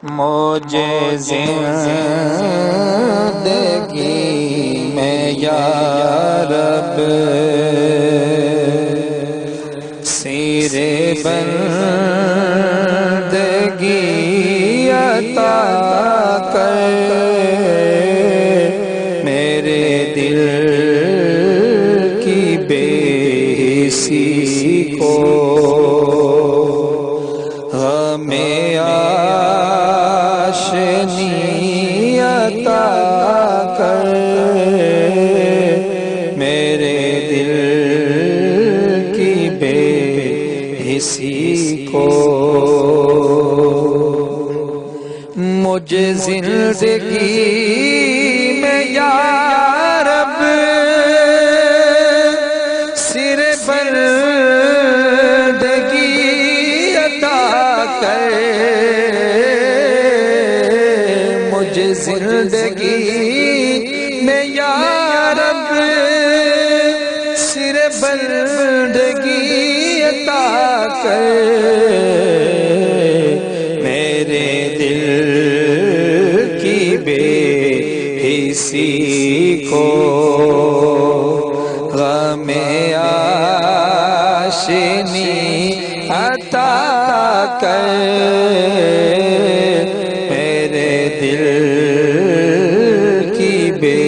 مجھے زندگی میں یا رب سیر بندگی عطا کر، میرے دل کی بے حسی کو ہمیں آشنی عطا کر، میرے دل کی بے حسی کو مجھے زندگی میں یا رب سر بندگی عطا کر، مجھے زندگی میں یا رب سر بندگی عطا کر، میرے دل کی بے حسی کو غم آشنی عطا کر، میرے دل کی بے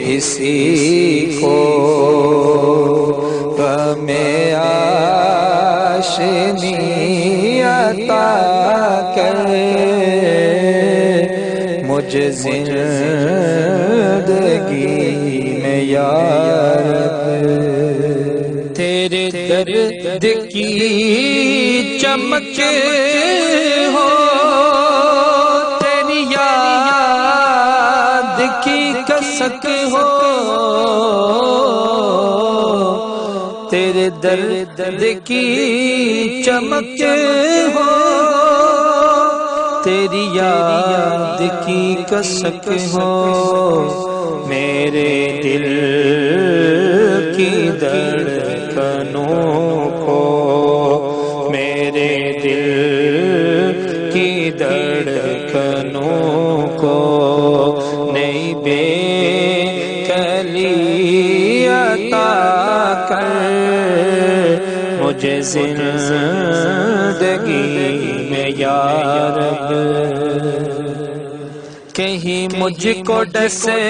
حسی کو غم آشنی عطا کر، مجھے زندگی میں یا رب تیرے درد کی چمک ہو، تیری یاد کی کسک ہو، تیرے درد کی چمک ہو، تیری یاد کی کسک ہو، میرے دل کی دھڑکنوں کو، میرے دل کی دھڑکنوں کو نئی بے کلی عطا کر، مجھے زندگی میں یا رب کہیں مجھ کو ڈسے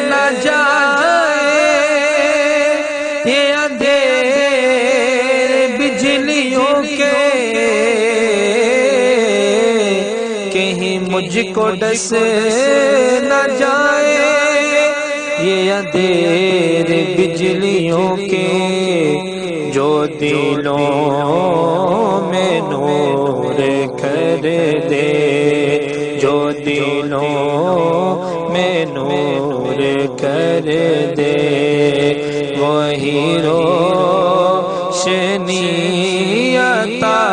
نہ جائے یہ اندھیرے بجلیوں کے، کہیں مجھ کو ڈسے نہ جائے یہ اندھیرے بجلیوں کے، جو دلوں میں نور کر دے، جو دلوں میں نور کر دے، وہی روشنی عطا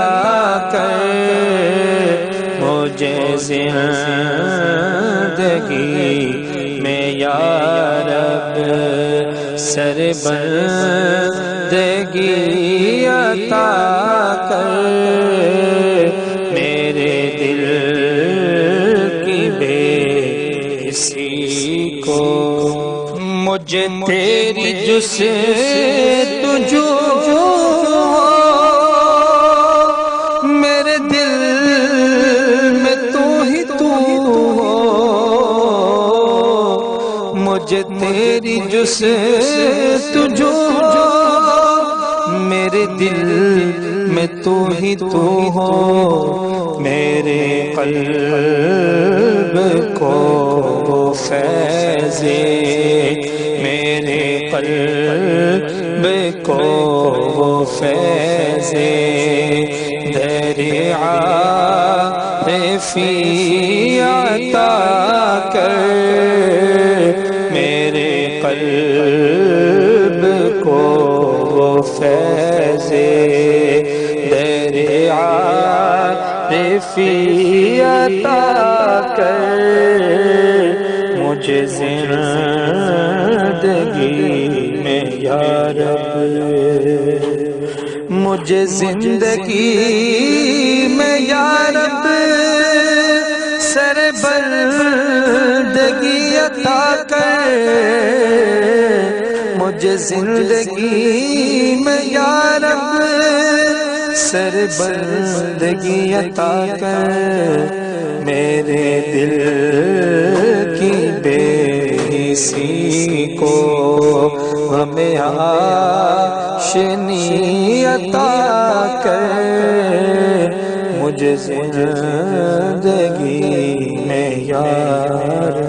کر، مجھے زندگی میں یا رب سر بندگی عطا کر، میرے دل کی بے حسی کو مجھے تیری جستجو میرے دل میں تو ہی تو ہو، مجھے تیری جستجو میرے دل میں تو ہی تو ہو، میرے قلب کو فیض میرے قلب کو فیض عارفی عطا کر، میرے قلب کو فیض عارفی عطا کر، مجھے زندگی میں یا رب مجھے زندگی میں یا رب کر مجھے زندگی میں یا رب سربلندگی عطا کر میرے دل کی بے حسی کو ہمیں آشنی عطا کر مجھے زندگی میں یا رب